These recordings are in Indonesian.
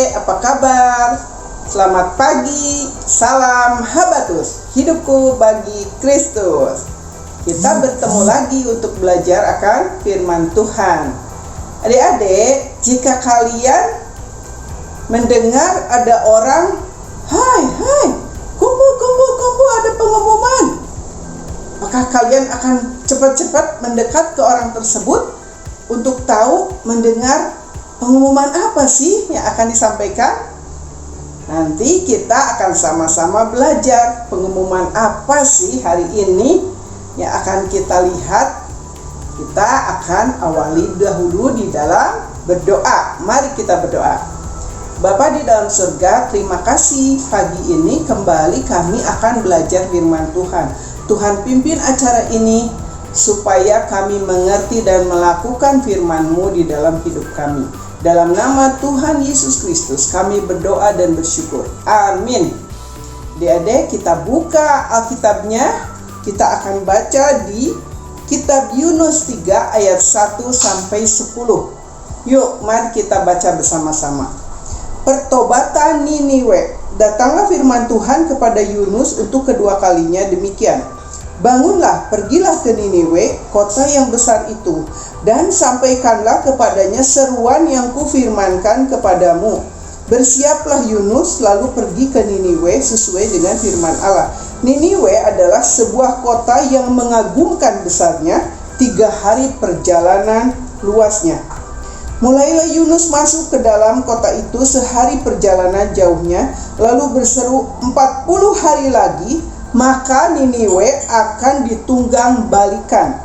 Adik-adik, apa kabar? Selamat pagi, salam Habatus, hidupku bagi Kristus. Kita bertemu lagi untuk belajar akan firman Tuhan. Adik-adik, jika kalian mendengar ada orang, hai, kumpul, ada pengumuman, maka kalian akan cepat-cepat mendekat ke orang tersebut untuk tahu, mendengar pengumuman apa sih yang akan disampaikan. Nanti kita akan sama-sama belajar pengumuman apa sih hari ini yang akan kita lihat. Kita akan awali dahulu di dalam berdoa. Mari kita berdoa. Bapa di dalam surga, terima kasih pagi ini kembali kami akan belajar firman Tuhan. Tuhan pimpin acara ini supaya kami mengerti dan melakukan firman-Mu di dalam hidup kami. Dalam nama Tuhan Yesus Kristus kami berdoa dan bersyukur. Amin. Adik-adik, kita buka Alkitabnya. Kita akan baca di Kitab Yunus 3 ayat 1 sampai 10. Yuk, mari kita baca bersama-sama. Pertobatan Niniwe. Datanglah firman Tuhan kepada Yunus untuk kedua kalinya demikian. Bangunlah, pergilah ke Niniwe, kota yang besar itu, dan sampaikanlah kepadanya seruan yang kufirmankan kepadamu. Bersiaplah Yunus, lalu pergi ke Niniwe sesuai dengan firman Allah. Niniwe adalah sebuah kota yang mengagumkan besarnya, 3 hari perjalanan luasnya. Mulailah Yunus masuk ke dalam kota itu sehari perjalanan jauhnya, lalu berseru 40 hari lagi, maka Niniwe akan ditunggang balikan.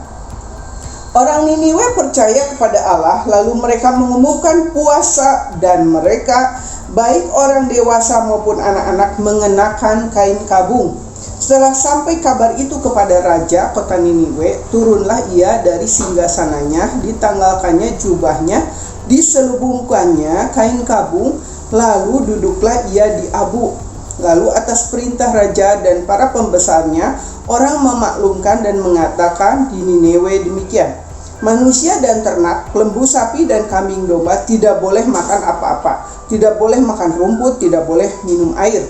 Orang Niniwe percaya kepada Allah, lalu mereka mengumumkan puasa, dan mereka, baik orang dewasa maupun anak-anak, mengenakan kain kabung. Setelah sampai kabar itu kepada raja kota Niniwe, turunlah ia dari singgasananya, ditanggalkannya jubahnya, diselubungkannya kain kabung, lalu duduklah ia di abu. Lalu atas perintah raja dan para pembesarnya, orang memaklumkan dan mengatakan di Niniwe demikian. Manusia dan ternak, lembu, sapi, dan kambing domba tidak boleh makan apa-apa, tidak boleh makan rumput, tidak boleh minum air.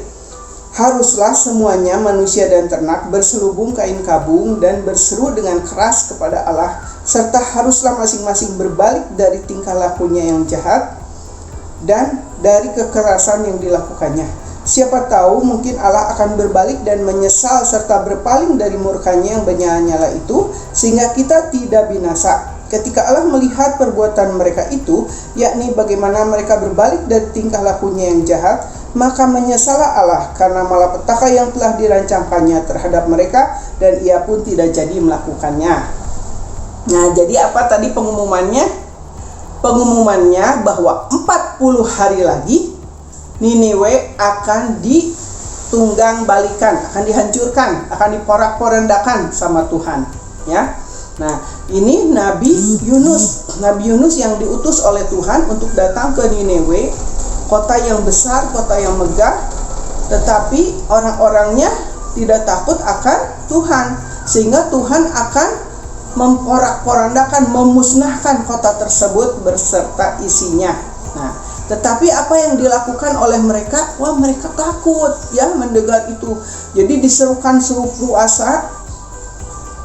Haruslah semuanya, manusia dan ternak, berselubung kain kabung dan berseru dengan keras kepada Allah, serta haruslah masing-masing berbalik dari tingkah lakunya yang jahat dan dari kekerasan yang dilakukannya. Siapa tahu mungkin Allah akan berbalik dan menyesal serta berpaling dari murkanya yang menyala-nyala itu, sehingga kita tidak binasa. Ketika Allah melihat perbuatan mereka itu, yakni bagaimana mereka berbalik dari tingkah lakunya yang jahat, maka menyesallah Allah karena malapetaka yang telah dirancangkannya terhadap mereka, dan ia pun tidak jadi melakukannya. Nah, jadi apa tadi pengumumannya? Pengumumannya bahwa 40 hari lagi Niniwe akan ditunggang balikan, akan dihancurkan, akan diporak-porandakan sama Tuhan, ya. Nah, ini Nabi Yunus yang diutus oleh Tuhan untuk datang ke Niniwe, kota yang besar, kota yang megah, tetapi orang-orangnya tidak takut akan Tuhan, sehingga Tuhan akan memporak-porandakan, memusnahkan kota tersebut berserta isinya. Nah, tetapi apa yang dilakukan oleh mereka? Wah, mereka takut ya mendengar itu. Jadi diserukan seru puasa.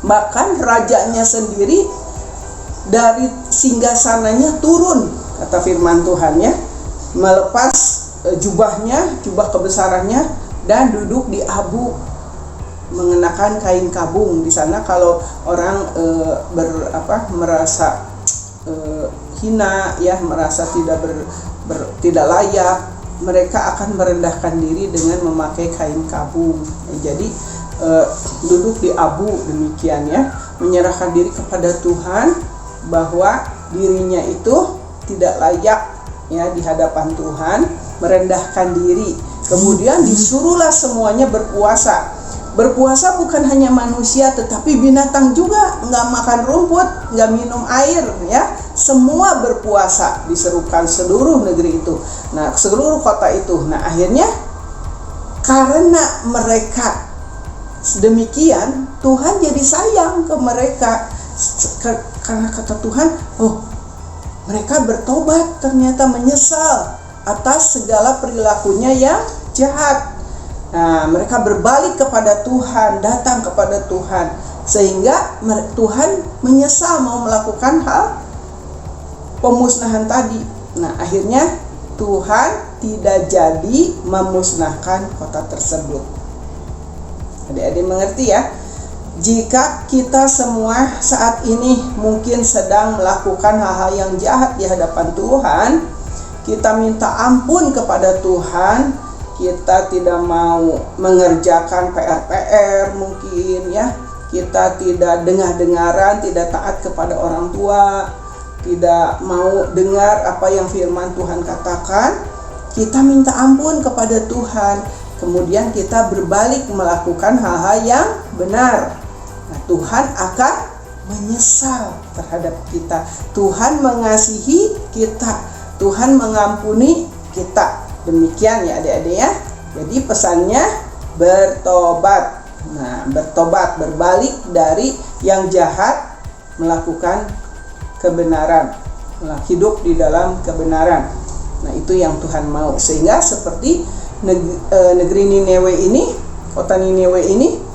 Bahkan rajanya sendiri dari singgasananya turun, kata firman Tuhan ya, melepas jubahnya, jubah kebesarannya, dan duduk di abu, mengenakan kain kabung. Di sana kalau orang merasa hina ya, merasa tidak layak, mereka akan merendahkan diri dengan memakai kain kabung. Jadi duduk di abu demikian ya, menyerahkan diri kepada Tuhan bahwa dirinya itu tidak layak ya di hadapan Tuhan, merendahkan diri. Kemudian disuruhlah semuanya berpuasa. Berpuasa bukan hanya manusia, tetapi binatang juga, nggak makan rumput, nggak minum air ya. Semua berpuasa, diserukan seluruh negeri itu. Nah, seluruh kota itu. Nah, akhirnya karena mereka demikian, Tuhan jadi sayang ke mereka. Karena kata Tuhan, oh, mereka bertobat, ternyata menyesal. atas segala perilakunya yang jahat. Nah, mereka berbalik kepada Tuhan, datang kepada Tuhan, sehingga Tuhan menyesal mau melakukan hal pemusnahan tadi. Nah, akhirnya Tuhan tidak jadi memusnahkan kota tersebut. Adik-adik mengerti ya? Jika kita semua saat ini mungkin sedang melakukan hal-hal yang jahat di hadapan Tuhan, kita minta ampun kepada Tuhan, kita tidak mau mengerjakan PR-PR mungkin ya, kita tidak dengar-dengaran, tidak taat kepada orang tua, tidak mau dengar apa yang firman Tuhan katakan, kita minta ampun kepada Tuhan, kemudian kita berbalik melakukan hal-hal yang benar. Nah, Tuhan akan menyesal terhadap kita. Tuhan mengasihi kita. Tuhan mengampuni kita. Demikian ya adik-adik ya. Jadi pesannya bertobat. Nah, bertobat, berbalik dari yang jahat, melakukan kebenaran, hidup di dalam kebenaran. Nah, itu yang Tuhan mau. Sehingga seperti negeri Niniwe ini, kota Niniwe ini,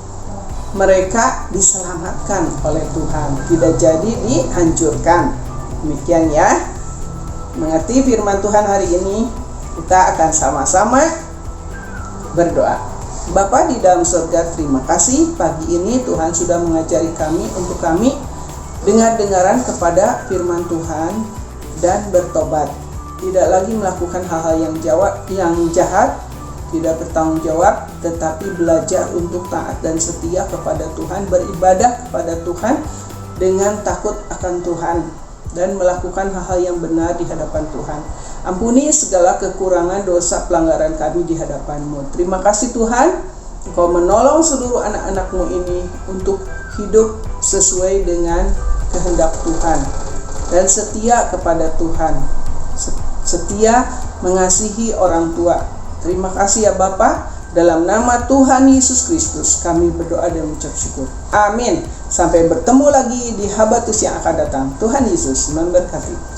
mereka diselamatkan oleh Tuhan, tidak jadi dihancurkan. Demikian ya. Mengerti firman Tuhan hari ini, kita akan sama-sama berdoa. Bapa di dalam surga, terima kasih pagi ini Tuhan sudah mengajari kami untuk kami dengar-dengaran kepada firman Tuhan dan bertobat. Tidak lagi melakukan hal-hal yang jahat, tidak bertanggung jawab, tetapi belajar untuk taat dan setia kepada Tuhan, beribadah kepada Tuhan dengan takut akan Tuhan, dan melakukan hal-hal yang benar di hadapan Tuhan. Ampuni segala kekurangan dosa pelanggaran kami di hadapan-Mu. Terima kasih Tuhan, Engkau menolong seluruh anak-anak-Mu ini untuk hidup sesuai dengan kehendak Tuhan dan setia kepada Tuhan, setia mengasihi orang tua. Terima kasih ya Bapa. Dalam nama Tuhan Yesus Kristus kami berdoa dan mengucap syukur. Amin. Sampai bertemu lagi di Habatus yang akan datang. Tuhan Yesus memberkati.